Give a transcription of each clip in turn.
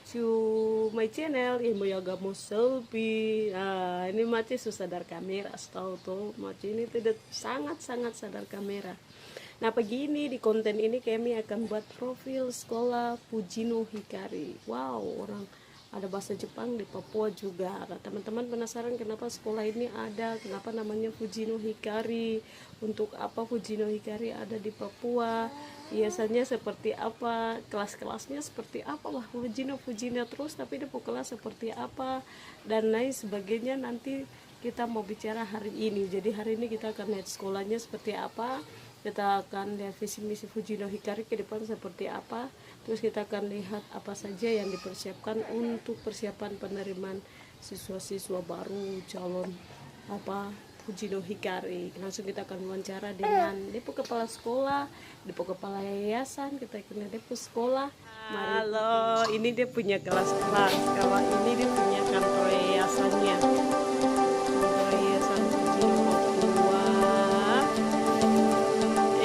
to my channel Imboyagamo Selfie. Ini Maci sadar kamera, setahu tuh Maci ini tidak sangat sadar kamera. Nah, pagi ini di konten ini kami akan buat profil sekolah Fujino Hikari. Wow, orang ada bahasa Jepang di Papua juga. Nah, teman-teman penasaran kenapa sekolah ini ada, kenapa namanya Fujino Hikari, untuk apa Fujino Hikari ada di Papua, biasanya seperti apa, kelas-kelasnya seperti apa, wah Fujino terus, tapi di kelas seperti apa, dan lain sebagainya. Nanti kita mau bicara hari ini. Jadi hari ini kita akan lihat sekolahnya seperti apa, kita akan lihat visi misi Fujino Hikari ke depan seperti apa, terus kita akan lihat apa saja yang dipersiapkan untuk persiapan penerimaan siswa-siswa baru calon Fujino Hikari. Langsung kita akan wawancara dengan Depo Kepala Sekolah, Depo Kepala Yayasan, kita ikutnya Depo Sekolah. Halo, ini dia punya kelas-kelas, kalau ini dia punya kantor yayasannya, kantor yayasan Fujino Papua.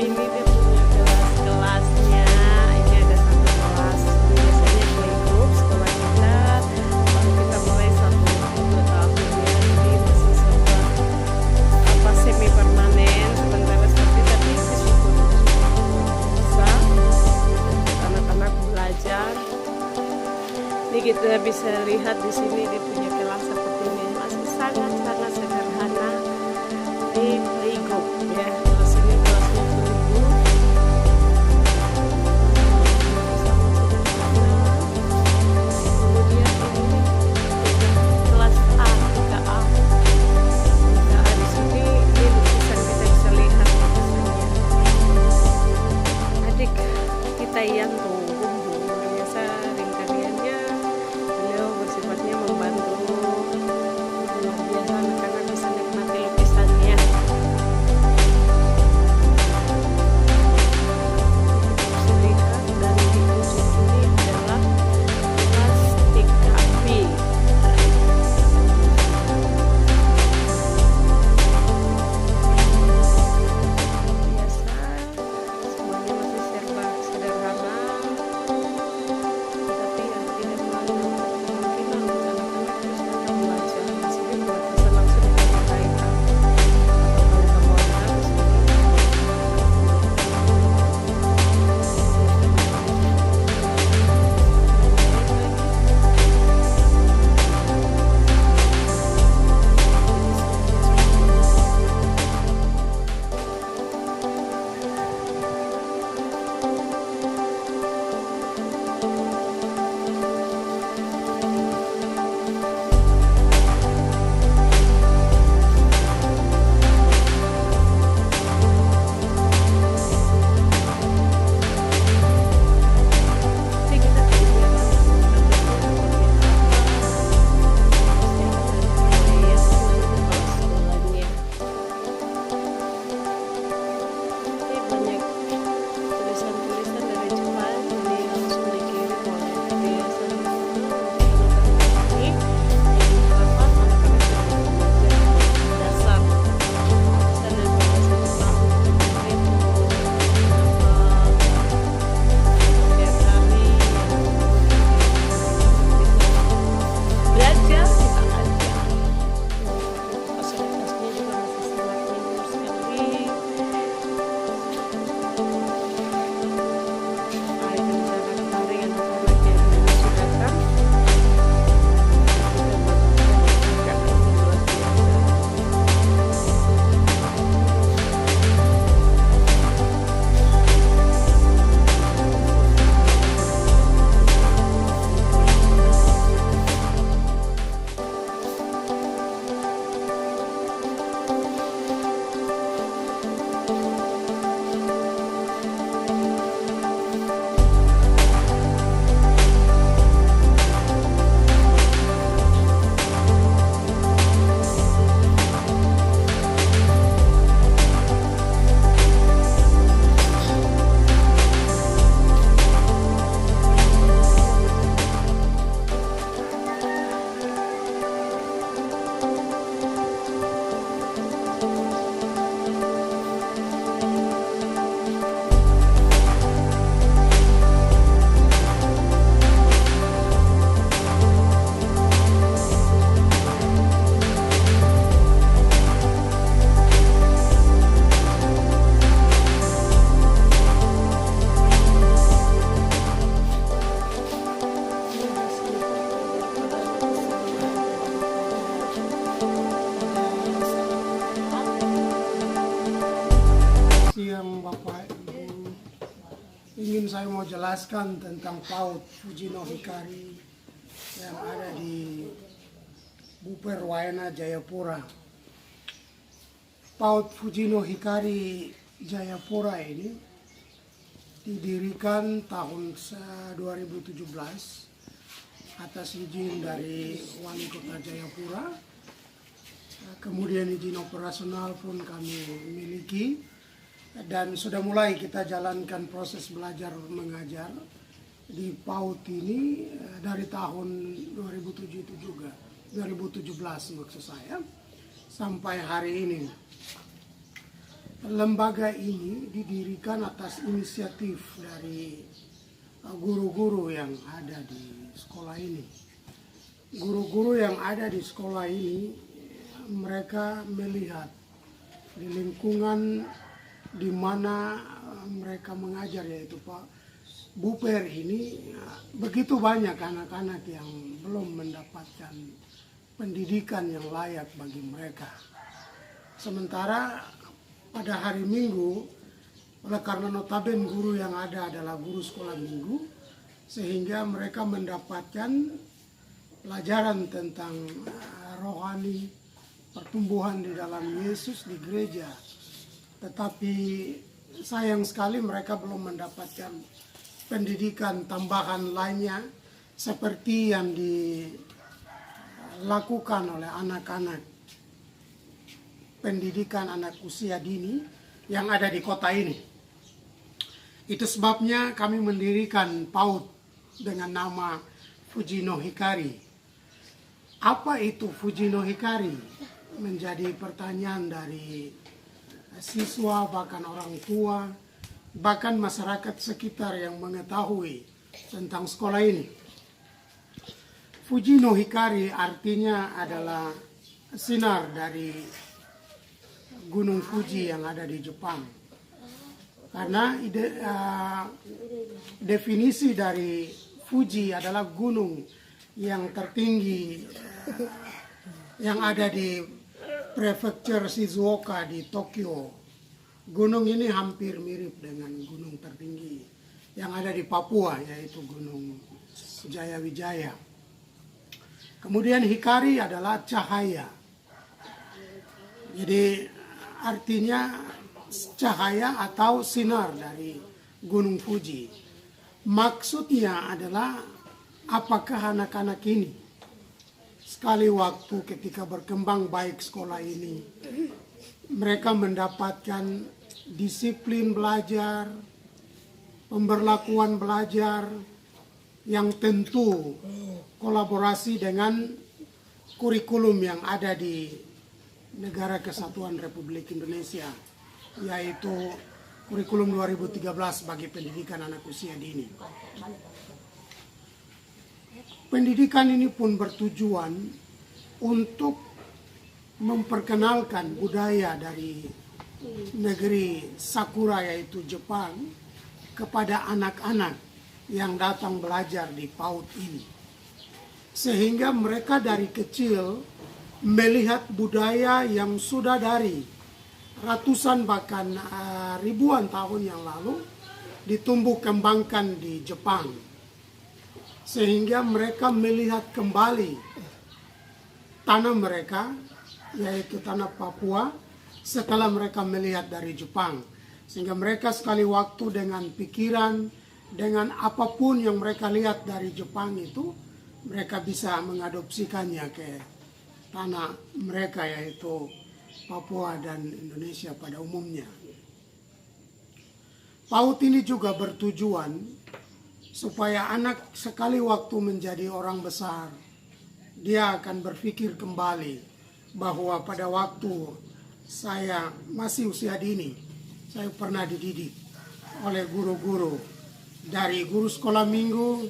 Ini dia punya kelas-kelasnya. Ini ada satu kelas, biasanya playgroup sekolah kita, baru kita mulai 1-2 tahun ya. Jadi masih sebuah semi permanen sementara, tapi meskipun bisa anak-anak belajar. Ini kita bisa lihat di sini dia punya kelas seperti ini, masih sangat sederhana di playgroup ya. Kelas ini kelasnya playgroup. Kemudian ini kelas A, 3A. Nah, di sini ini lukisan kita bisa lihat lukisannya. Adik kita yang luar biasa ringkariannya, beliau bersifatnya membantu mau jelaskan tentang PAUD Fujino Hikari yang ada di Buper Waena, Jayapura. PAUD Fujino Hikari Jayapura ini didirikan tahun 2017 atas izin dari Wali Kota Jayapura. Kemudian izin operasional pun kami miliki dan sudah mulai kita jalankan proses belajar mengajar di PAUD ini dari tahun 2007 itu juga, 2017 maksud saya, sampai hari ini. Lembaga ini didirikan atas inisiatif dari guru-guru yang ada di sekolah ini. Guru-guru yang ada di sekolah ini, mereka melihat di lingkungan di mana mereka mengajar, yaitu Pak Buper ini, begitu banyak anak-anak yang belum mendapatkan pendidikan yang layak bagi mereka. Sementara pada hari Minggu, oleh karena notabene guru yang ada adalah guru sekolah minggu, sehingga mereka mendapatkan pelajaran tentang rohani, pertumbuhan di dalam Yesus di gereja. Tetapi sayang sekali mereka belum mendapatkan pendidikan tambahan lainnya seperti yang dilakukan oleh anak-anak pendidikan anak usia dini yang ada di kota ini. Itu sebabnya kami mendirikan PAUD dengan nama Fujino Hikari. Apa itu Fujino Hikari? Menjadi pertanyaan dari siswa, bahkan orang tua, bahkan masyarakat sekitar yang mengetahui tentang sekolah ini. Fujino Hikari artinya adalah sinar dari Gunung Fuji yang ada di Jepang. Karena definisi dari Fuji adalah gunung yang tertinggi yang ada di Prefektur Shizuoka di Tokyo. Gunung ini hampir mirip dengan gunung tertinggi yang ada di Papua, yaitu Gunung Jayawijaya. Kemudian Hikari adalah cahaya. Jadi artinya cahaya atau sinar dari Gunung Fuji. Maksudnya adalah apakah anak-anak ini sekali waktu ketika berkembang baik sekolah ini, mereka mendapatkan disiplin belajar, pemberlakuan belajar yang tentu kolaborasi dengan kurikulum yang ada di Negara Kesatuan Republik Indonesia, yaitu kurikulum 2013 bagi pendidikan anak usia dini. Pendidikan ini pun bertujuan untuk memperkenalkan budaya dari negeri Sakura, yaitu Jepang, kepada anak-anak yang datang belajar di PAUD ini. Sehingga mereka dari kecil melihat budaya yang sudah dari ratusan bahkan ribuan tahun yang lalu ditumbuh kembangkan di Jepang. Sehingga mereka melihat kembali tanah mereka, yaitu tanah Papua, setelah mereka melihat dari Jepang. Sehingga mereka sekali waktu dengan pikiran, dengan apapun yang mereka lihat dari Jepang itu, mereka bisa mengadopsikannya ke tanah mereka, yaitu Papua dan Indonesia pada umumnya. PAUD ini juga bertujuan supaya anak sekali waktu menjadi orang besar, dia akan berpikir kembali bahwa pada waktu saya masih usia dini, saya pernah dididik oleh guru-guru dari guru sekolah minggu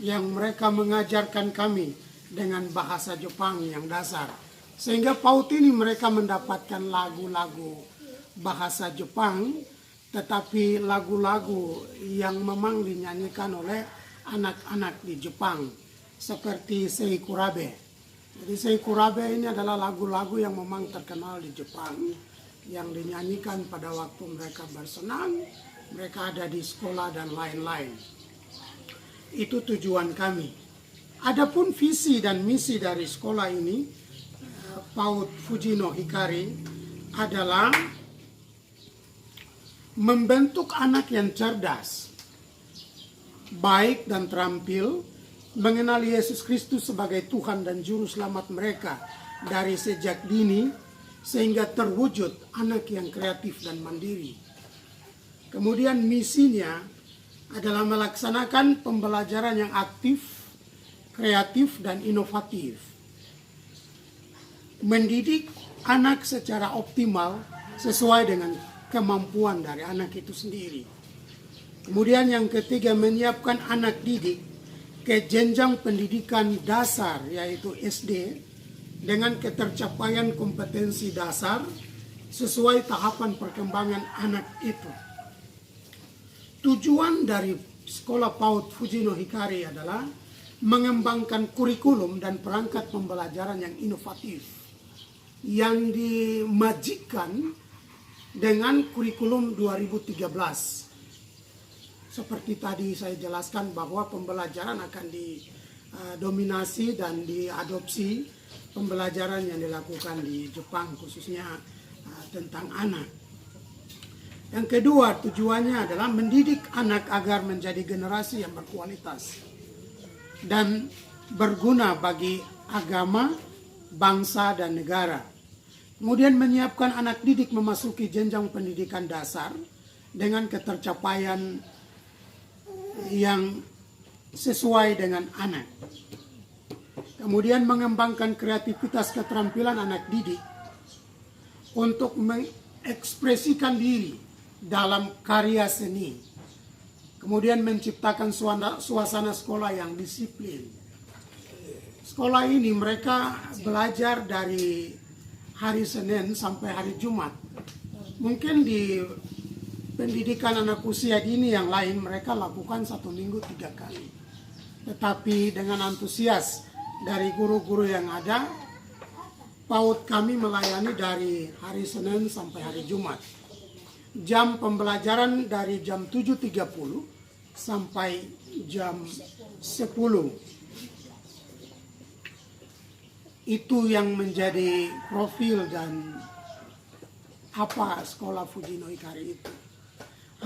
yang mereka mengajarkan kami dengan bahasa Jepang yang dasar. Sehingga PAUD ini mereka mendapatkan lagu-lagu bahasa Jepang, tetapi lagu-lagu yang memang dinyanyikan oleh anak-anak di Jepang, seperti Seikurabe. Jadi Seikurabe ini adalah lagu-lagu yang memang terkenal di Jepang, yang dinyanyikan pada waktu mereka bersenang, mereka ada di sekolah dan lain-lain. Itu tujuan kami. Adapun visi dan misi dari sekolah ini, PAUD Fujino Hikari, adalah membentuk anak yang cerdas, baik dan terampil, mengenal Yesus Kristus sebagai Tuhan dan Juru Selamat mereka dari sejak dini, sehingga terwujud anak yang kreatif dan mandiri. Kemudian misinya adalah melaksanakan pembelajaran yang aktif, kreatif, dan inovatif. Mendidik anak secara optimal sesuai dengan kemampuan dari anak itu sendiri. Kemudian yang ketiga, menyiapkan anak didik ke jenjang pendidikan dasar yaitu SD dengan ketercapaian kompetensi dasar sesuai tahapan perkembangan anak itu. Tujuan dari sekolah PAUD Fujino Hikari adalah mengembangkan kurikulum dan perangkat pembelajaran yang inovatif yang dimajikan dengan kurikulum 2013. Seperti tadi saya jelaskan bahwa pembelajaran akan didominasi dan diadopsi pembelajaran yang dilakukan di Jepang, khususnya tentang anak. Yang kedua, tujuannya adalah mendidik anak agar menjadi generasi yang berkualitas dan berguna bagi agama, bangsa, dan negara. Kemudian menyiapkan anak didik memasuki jenjang pendidikan dasar dengan ketercapaian yang sesuai dengan anak. Kemudian mengembangkan kreativitas keterampilan anak didik untuk mengekspresikan diri dalam karya seni. Kemudian menciptakan suasana sekolah yang disiplin. Sekolah ini mereka belajar dari hari Senin sampai hari Jumat. Mungkin di pendidikan anak usia dini yang lain mereka lakukan 1 minggu 3 kali. Tetapi dengan antusias dari guru-guru yang ada, PAUD kami melayani dari hari Senin sampai hari Jumat. Jam pembelajaran dari jam 7.30 sampai jam 10. Itu yang menjadi profil dan apa sekolah Fujino Hikari itu.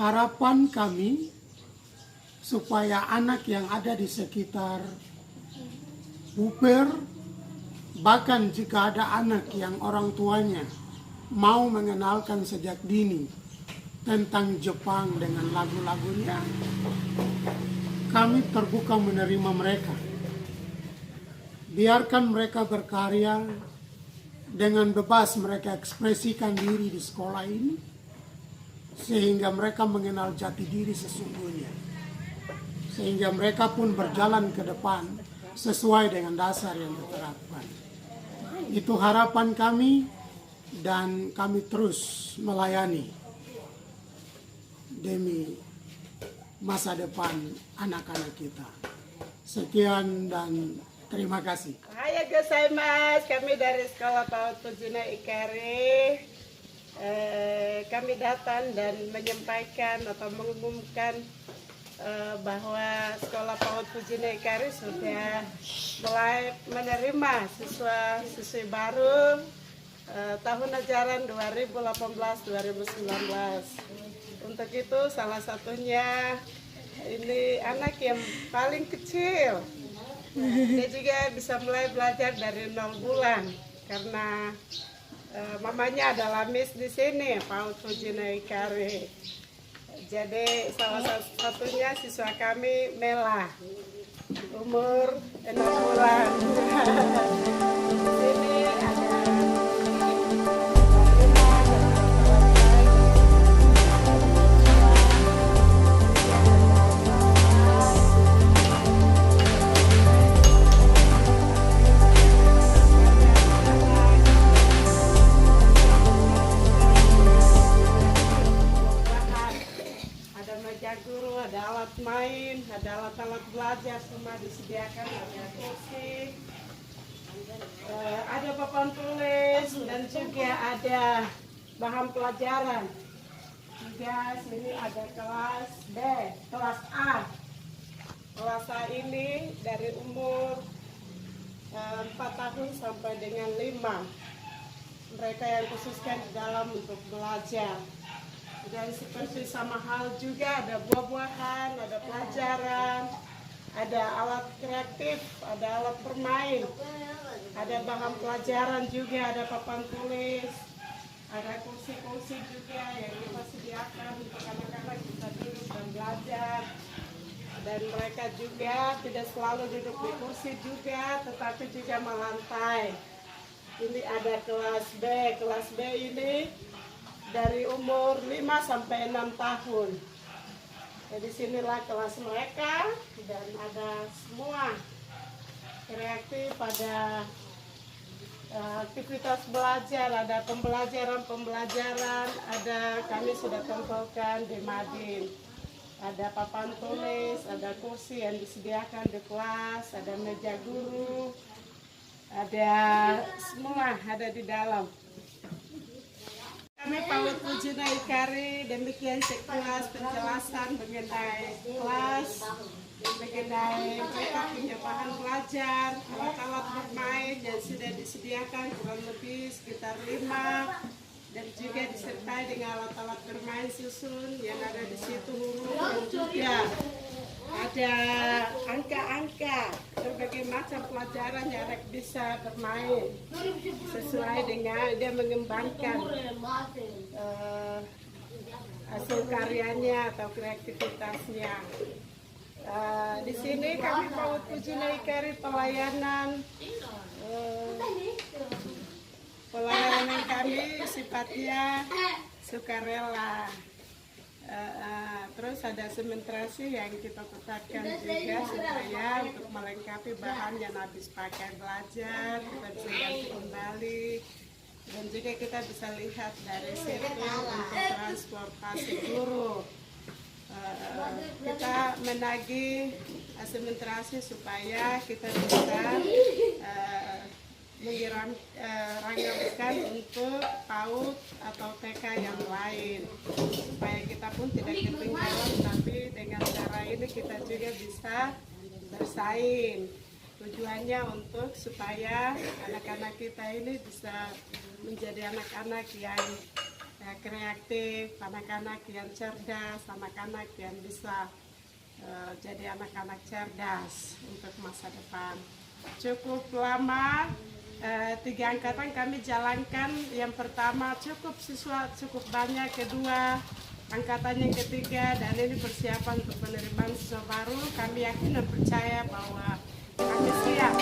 Harapan kami supaya anak yang ada di sekitar puber, bahkan jika ada anak yang orang tuanya mau mengenalkan sejak dini tentang Jepang dengan lagu-lagunya, kami terbuka menerima mereka. Biarkan mereka berkarya dengan bebas, mereka ekspresikan diri di sekolah ini sehingga mereka mengenal jati diri sesungguhnya, sehingga mereka pun berjalan ke depan sesuai dengan dasar yang diterapkan. Itu harapan kami dan kami terus melayani demi masa depan anak-anak kita. Sekian dan terima kasih. Hai gozaimasu, kami dari Sekolah PAUD Fujino Hikari. Kami datang dan menyampaikan atau mengumumkan bahwa Sekolah PAUD Fujino Hikari sudah mulai menerima siswa-siswi baru tahun ajaran 2018-2019. Untuk itu salah satunya ini anak yang paling kecil. Dia juga bisa mulai belajar dari 0 bulan karena mamanya adalah Miss di sini, PAUD Fujino Hikari. Jadi salah satunya siswa kami Mela, umur 6 bulan. Di sini ada guru, ada alat main, ada alat-alat belajar semua disediakan, ada kursi, ada papan tulis dan juga ada bahan pelajaran. Juga sini ada kelas B, kelas A. kelas A ini dari umur 4 tahun sampai dengan 5. Mereka yang khususkan di dalam untuk belajar. Dan seperti sama hal juga ada buah-buahan, ada pelajaran, ada alat kreatif, ada alat bermain, ada bahan pelajaran juga, ada papan tulis, ada kursi-kursi juga yang kita sediakan untuk anak-anak bisa duduk dan belajar. Dan mereka juga tidak selalu duduk di kursi juga, tetapi juga melantai. Ini ada kelas B. Kelas B ini dari umur 5 sampai 6 tahun. Jadi sinilah kelas mereka dan ada semua kreatif, ada aktivitas belajar, ada pembelajaran, ada kami sudah tempelkan di Madin. Ada papan tulis, ada kursi yang disediakan di kelas, ada meja guru, ada semua ada di dalam. Kami PAUD Pujina Ikari demikian sekilas penjelasan mengenai kelas, mengenai mereka punya bahan belajar, alat-alat bermain yang sudah disediakan kurang lebih sekitar 5, dan juga disertai dengan alat-alat bermain susun yang ada di situ, huruf dan juga ada angka-angka, berbagai macam pelajaran yang anak bisa bermain sesuai dengan dia mengembangkan hasil karyanya atau kreativitasnya. Di sini kami PAUD Pujina Ikari pelayanan kami sifatnya sukarela. Terus ada sementerasi yang kita tetapkan juga supaya untuk melengkapi bahan yang habis pakai belajar kita bisa ganti kembali, dan juga kita bisa lihat dari situ untuk transportasi guru. Kita menagih sementerasi supaya kita bisa mengirakan untuk PAUD atau TK yang lain, supaya kita pun tidak ketinggalan, tapi dengan cara ini kita juga bisa bersaing. Tujuannya untuk supaya anak-anak kita ini bisa menjadi anak-anak yang kreatif, anak-anak yang cerdas, anak-anak yang bisa jadi anak-anak cerdas untuk masa depan. Cukup lama, 3 angkatan kami jalankan. Yang pertama cukup siswa cukup banyak, kedua angkatan yang ketiga, dan ini persiapan untuk penerimaan siswa baru. Kami yakin dan percaya bahwa kami siap